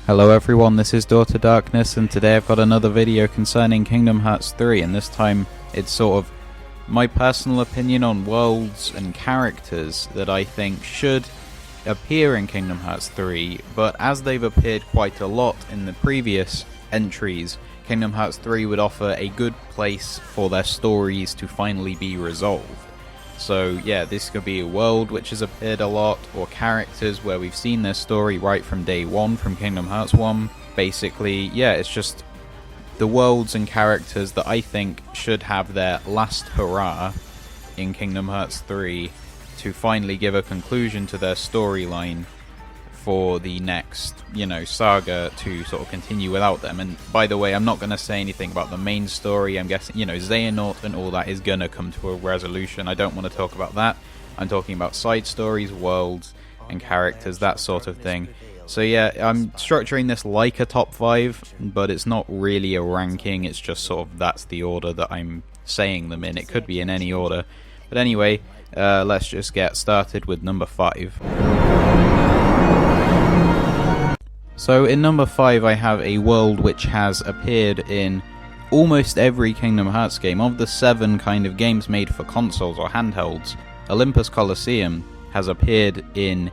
Hello everyone, this is Daughter Darkness, and today I've got another video concerning Kingdom Hearts 3, and this time it's sort of my personal opinion on worlds and characters that I think should appear in Kingdom Hearts 3, but as they've appeared quite a lot in the previous entries, Kingdom Hearts 3 would offer a good place for their stories to finally be resolved. So yeah, this could be a world which has appeared a lot, or characters where we've seen their story right from day one from Kingdom Hearts 1. Basically, yeah, it's just the worlds and characters that I think should have their last hurrah in Kingdom Hearts 3 to finally give a conclusion to their storyline for the next, saga to sort of continue without them. And by the way, I'm not going to say anything about the main story. I'm guessing, Xehanort and all that is going to come to a resolution. I don't want to talk about that. I'm talking about side stories, worlds, and characters, that sort of thing. So yeah, I'm structuring this like a top 5, but it's not really a ranking. It's just sort of that's the order that I'm saying them in. It could be in any order. But anyway, let's just get started with number 5. So in number 5 I have a world which has appeared in almost every Kingdom Hearts game. Of the 7 kind of games made for consoles or handhelds, Olympus Colosseum has appeared in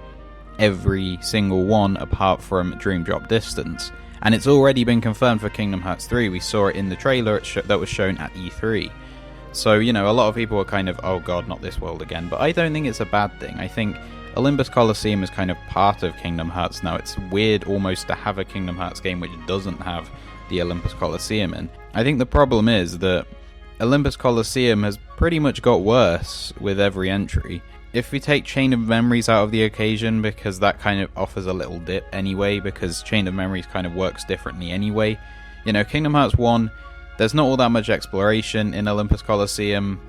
every single one apart from Dream Drop Distance. And it's already been confirmed for Kingdom Hearts 3. We saw it in the trailer that was shown at E3. So, a lot of people are kind of, oh god, not this world again. But I don't think it's a bad thing. I think Olympus Colosseum is kind of part of Kingdom Hearts now. It's weird almost to have a Kingdom Hearts game which doesn't have the Olympus Colosseum in. I think the problem is that Olympus Colosseum has pretty much got worse with every entry. If we take Chain of Memories out of the occasion, because that kind of offers a little dip anyway, because Chain of Memories kind of works differently anyway. Kingdom Hearts 1, there's not all that much exploration in Olympus Colosseum,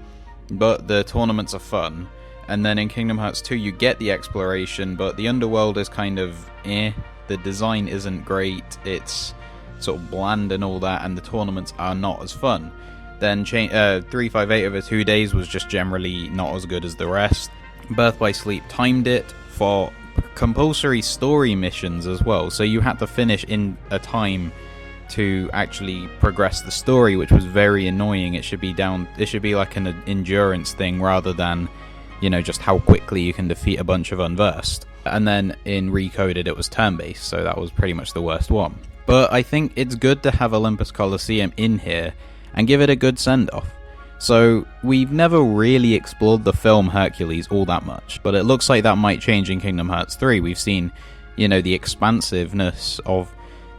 but the tournaments are fun. And then in Kingdom Hearts 2 you get the exploration, but the underworld is kind of the design isn't great, it's sort of bland and all that, and the tournaments are not as fun. Then 358 over 2 days was just generally not as good as the rest. Birth by Sleep timed it for compulsory story missions as well, so you had to finish in a time to actually progress the story, which was very annoying. It should be like an endurance thing rather than just how quickly you can defeat a bunch of unversed. And then in Recoded it was turn-based, so that was pretty much the worst one. But I think it's good to have Olympus Colosseum in here and give it a good send-off. So we've never really explored the film Hercules all that much, but it looks like that might change in Kingdom Hearts 3. We've seen, the expansiveness of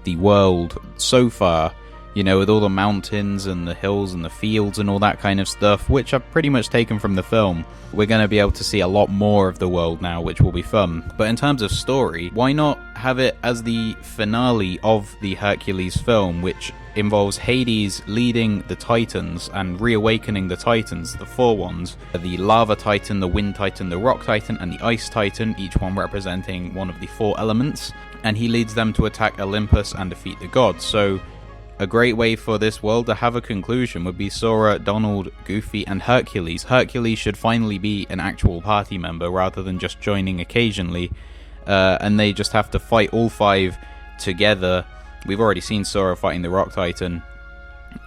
the world so far, with all the mountains and the hills and the fields and all that kind of stuff, which I've pretty much taken from the film. We're going to be able to see a lot more of the world now, which will be fun. But in terms of story, why not have it as the finale of the Hercules film, which involves Hades leading the Titans and reawakening the Titans, the 4 ones, the Lava Titan, the Wind Titan, the Rock Titan, and the Ice Titan, each one representing one of the 4 elements, and he leads them to attack Olympus and defeat the gods. So a great way for this world to have a conclusion would be Sora, Donald, Goofy, and Hercules. Hercules should finally be an actual party member rather than just joining occasionally, and they just have to fight all 5 together. We've already seen Sora fighting the Rock Titan,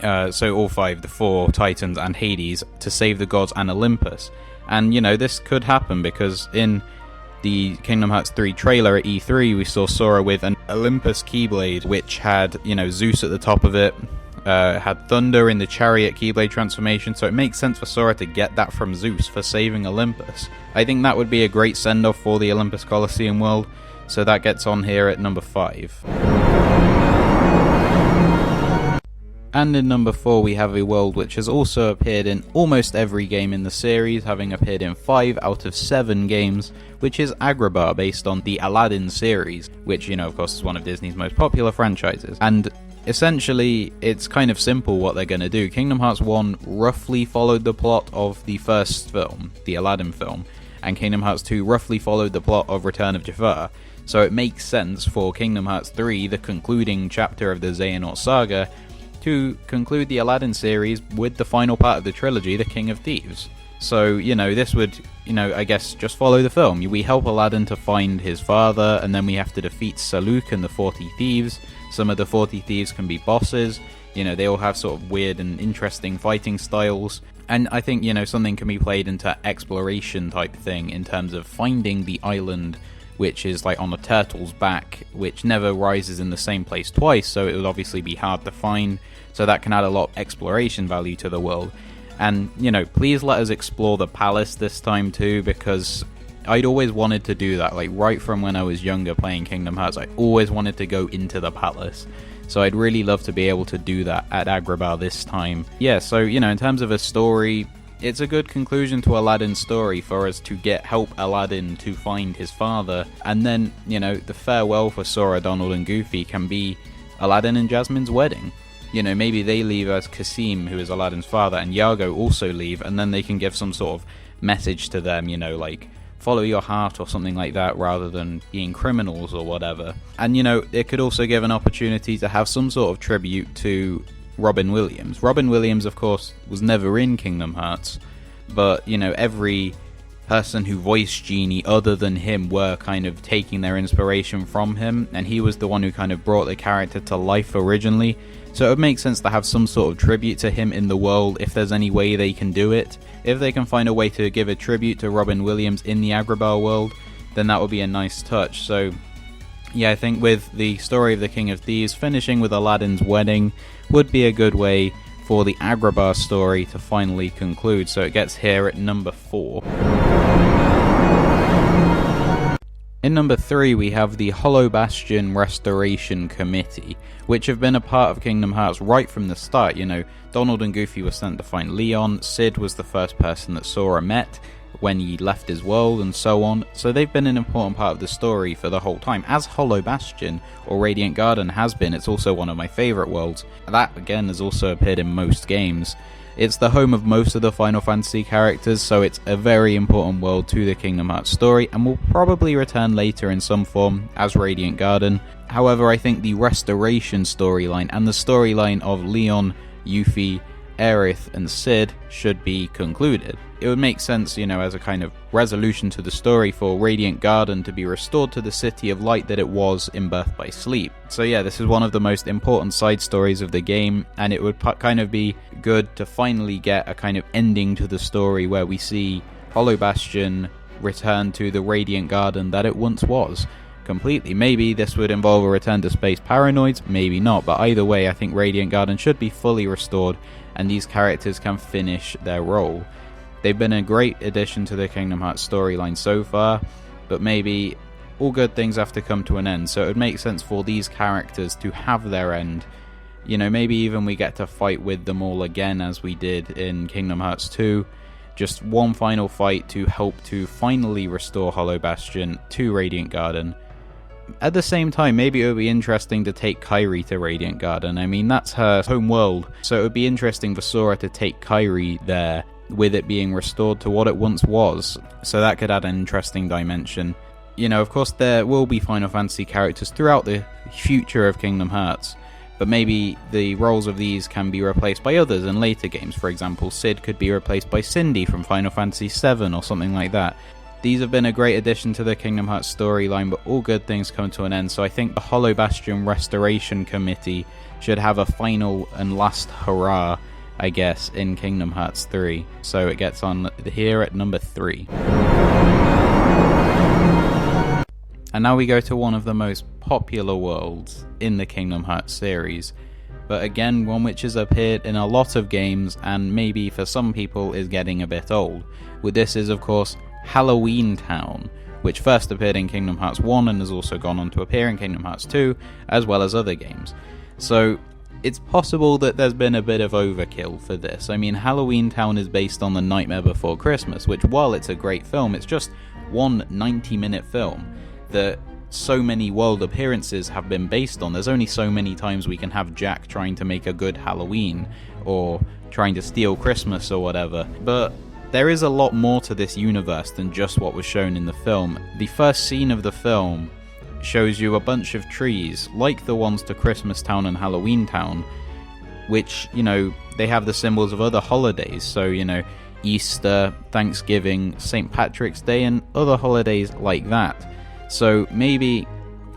so all 5, the 4 Titans and Hades, to save the gods and Olympus. And, this could happen because in the Kingdom Hearts 3 trailer at E3, we saw Sora with an Olympus Keyblade, which had, Zeus at the top of it, had Thunder in the Chariot Keyblade transformation, so it makes sense for Sora to get that from Zeus for saving Olympus. I think that would be a great send-off for the Olympus Colosseum world, so that gets on here at number 5. And in number 4 we have a world which has also appeared in almost every game in the series, having appeared in 5 out of 7 games, which is Agrabah, based on the Aladdin series, which, of course is one of Disney's most popular franchises. And essentially, it's kind of simple what they're going to do. Kingdom Hearts 1 roughly followed the plot of the first film, the Aladdin film, and Kingdom Hearts 2 roughly followed the plot of Return of Jafar. So it makes sense for Kingdom Hearts 3, the concluding chapter of the Xehanort saga, to conclude the Aladdin series with the final part of the trilogy, the King of Thieves. So, this would, I guess just follow the film. We help Aladdin to find his father, and then we have to defeat Saluk and the 40 Thieves. Some of the 40 Thieves can be bosses. They all have sort of weird and interesting fighting styles. And I think, something can be played into exploration type thing in terms of finding the island, which is like on a turtle's back, which never rises in the same place twice, so it would obviously be hard to find. So that can add a lot of exploration value to the world. And, please let us explore the palace this time too, because I'd always wanted to do that. Like, right from when I was younger playing Kingdom Hearts, I always wanted to go into the palace. So I'd really love to be able to do that at Agrabah this time. Yeah, so, in terms of a story, it's a good conclusion to Aladdin's story for us to help Aladdin to find his father. And then, the farewell for Sora, Donald, and Goofy can be Aladdin and Jasmine's wedding. Maybe they leave as Kasim, who is Aladdin's father, and Iago also leave, and then they can give some sort of message to them, like, follow your heart or something like that, rather than being criminals or whatever. And, it could also give an opportunity to have some sort of tribute to Robin Williams. Robin Williams, of course, was never in Kingdom Hearts, but, every person who voiced Genie other than him were kind of taking their inspiration from him, and he was the one who kind of brought the character to life originally. So it would make sense to have some sort of tribute to him in the world, if there's any way they can do it. If they can find a way to give a tribute to Robin Williams in the Agrabah world, then that would be a nice touch. So yeah, I think with the story of the King of Thieves finishing with Aladdin's wedding would be a good way for the Agrabah story to finally conclude. So it gets here at number 4. In number 3, we have the Hollow Bastion Restoration Committee, which have been a part of Kingdom Hearts right from the start. Donald and Goofy were sent to find Leon, Sid was the first person that Sora met when he left his world, and so on. So they've been an important part of the story for the whole time, as Hollow Bastion, or Radiant Garden, has been. It's also one of my favourite worlds. That, again, has also appeared in most games. It's the home of most of the Final Fantasy characters, so it's a very important world to the Kingdom Hearts story, and will probably return later in some form as Radiant Garden. However, I think the Restoration storyline and the storyline of Leon, Yuffie, Aerith, and Sid should be concluded. It would make sense, as a kind of resolution to the story for Radiant Garden to be restored to the City of Light that it was in Birth by Sleep. So yeah, this is one of the most important side stories of the game, and it would kind of be good to finally get a kind of ending to the story where we see Hollow Bastion return to the Radiant Garden that it once was. Completely. Maybe this would involve a return to Space Paranoids, maybe not, but either way I think Radiant Garden should be fully restored and these characters can finish their role. They've been a great addition to the Kingdom Hearts storyline so far, but maybe all good things have to come to an end, so it would make sense for these characters to have their end. Maybe even we get to fight with them all again as we did in Kingdom Hearts 2. Just one final fight to help to finally restore Hollow Bastion to Radiant Garden. At the same time, maybe it would be interesting to take Kairi to Radiant Garden. I mean, that's her home world, so it would be interesting for Sora to take Kairi there, with it being restored to what it once was. So that could add an interesting dimension. Of course, there will be Final Fantasy characters throughout the future of Kingdom Hearts, but maybe the roles of these can be replaced by others in later games. For example, Sid could be replaced by Cindy from Final Fantasy VII or something like that. These have been a great addition to the Kingdom Hearts storyline, but all good things come to an end, so I think the Hollow Bastion Restoration Committee should have a final and last hurrah, I guess, in Kingdom Hearts 3. So it gets on here at number 3. And now we go to one of the most popular worlds in the Kingdom Hearts series, but again one which has appeared in a lot of games and maybe for some people is getting a bit old. This is of course Halloweentown, which first appeared in Kingdom Hearts 1 and has also gone on to appear in Kingdom Hearts 2, as well as other games. So it's possible that there's been a bit of overkill for this. I mean, Halloweentown is based on The Nightmare Before Christmas, which, while it's a great film, it's just one 90-minute film that so many world appearances have been based on. There's only so many times we can have Jack trying to make a good Halloween, or trying to steal Christmas or whatever. But there is a lot more to this universe than just what was shown in the film. The first scene of the film shows you a bunch of trees, like the ones to Christmas Town and Halloween Town, which, they have the symbols of other holidays. So, Easter, Thanksgiving, St. Patrick's Day, and other holidays like that. So maybe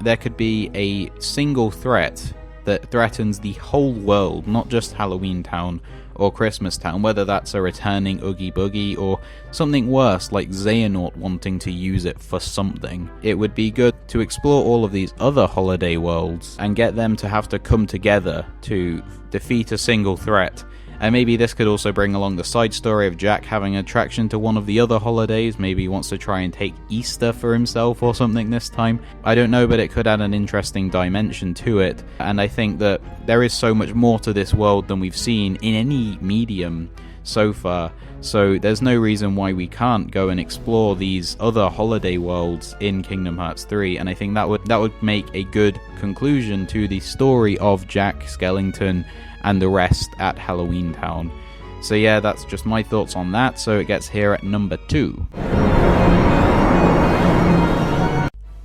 there could be a single threat that threatens the whole world, not just Halloweentown or Christmas Town, whether that's a returning Oogie Boogie or something worse like Xehanort wanting to use it for something. It would be good to explore all of these other holiday worlds and get them to have to come together to defeat a single threat. And maybe this could also bring along the side story of Jack having attraction to one of the other holidays. Maybe he wants to try and take Easter for himself or something this time. I don't know, but it could add an interesting dimension to it. And I think that there is so much more to this world than we've seen in any medium so far. So there's no reason why we can't go and explore these other holiday worlds in Kingdom Hearts 3. And I think that would make a good conclusion to the story of Jack Skellington and the rest at Halloweentown. So yeah, that's just my thoughts on that, so it gets here at number 2.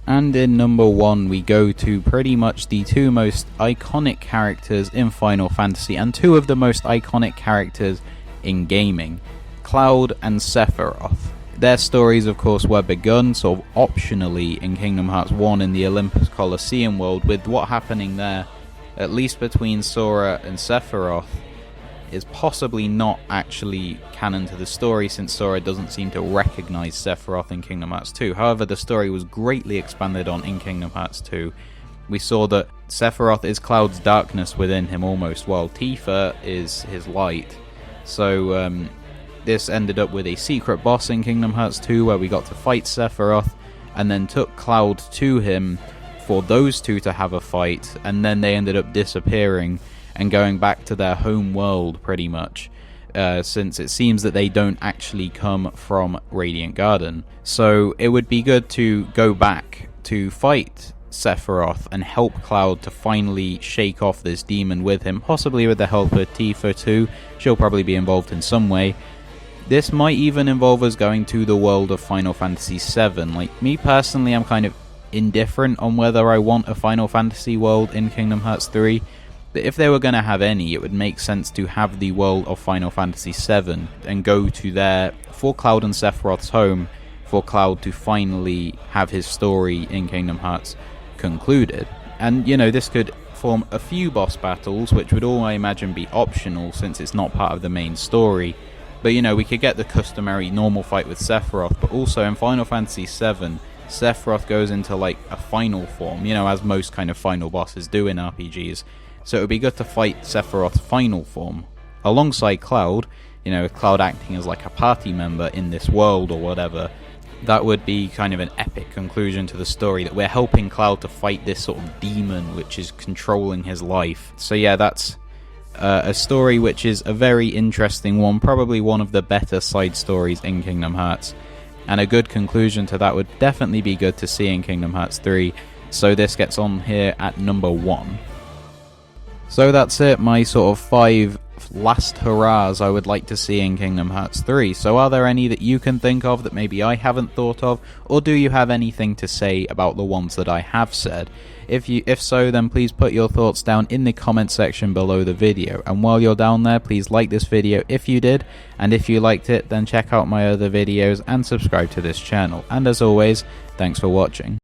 And in number 1 we go to pretty much the two most iconic characters in Final Fantasy, and two of the most iconic characters in gaming, Cloud and Sephiroth. Their stories of course were begun sort of optionally in Kingdom Hearts 1 in the Olympus Colosseum world, with what happening there, at least between Sora and Sephiroth, is possibly not actually canon to the story, since Sora doesn't seem to recognize Sephiroth in Kingdom Hearts 2. However, the story was greatly expanded on in Kingdom Hearts 2. We saw that Sephiroth is Cloud's darkness within him almost, while Tifa is his light. So this ended up with a secret boss in Kingdom Hearts 2 where we got to fight Sephiroth, and then took Cloud to him for those two to have a fight, and then they ended up disappearing and going back to their home world pretty much, since it seems that they don't actually come from Radiant Garden. So it would be good to go back to fight Sephiroth and help Cloud to finally shake off this demon with him, possibly with the help of Tifa too. She'll probably be involved in some way. This might even involve us going to the world of Final Fantasy VII. Like, me personally, I'm kind of indifferent on whether I want a Final Fantasy world in Kingdom Hearts 3, but if they were going to have any, it would make sense to have the world of Final Fantasy VII and go to there for Cloud and Sephiroth's home, for Cloud to finally have his story in Kingdom Hearts concluded. And you know, this could form a few boss battles, which would all, I imagine, be optional since it's not part of the main story. But you know, we could get the customary normal fight with Sephiroth, but also in Final Fantasy VII, Sephiroth goes into like a final form, you know, as most kind of final bosses do in RPGs. So it would be good to fight Sephiroth's final form alongside Cloud, you know, with Cloud acting as like a party member in this world or whatever. That would be kind of an epic conclusion to the story, that we're helping Cloud to fight this sort of demon which is controlling his life. So yeah, that's a story which is a very interesting one, probably one of the better side stories in Kingdom Hearts. And a good conclusion to that would definitely be good to see in Kingdom Hearts 3, so this gets on here at number 1. So that's it, my sort of 5 last hurrahs I would like to see in Kingdom Hearts 3. So are there any that you can think of that maybe I haven't thought of, or do you have anything to say about the ones that I have said? If so, then please put your thoughts down in the comment section below the video, and while you're down there, please like this video if you did, and if you liked it, then check out my other videos and subscribe to this channel. And as always, thanks for watching.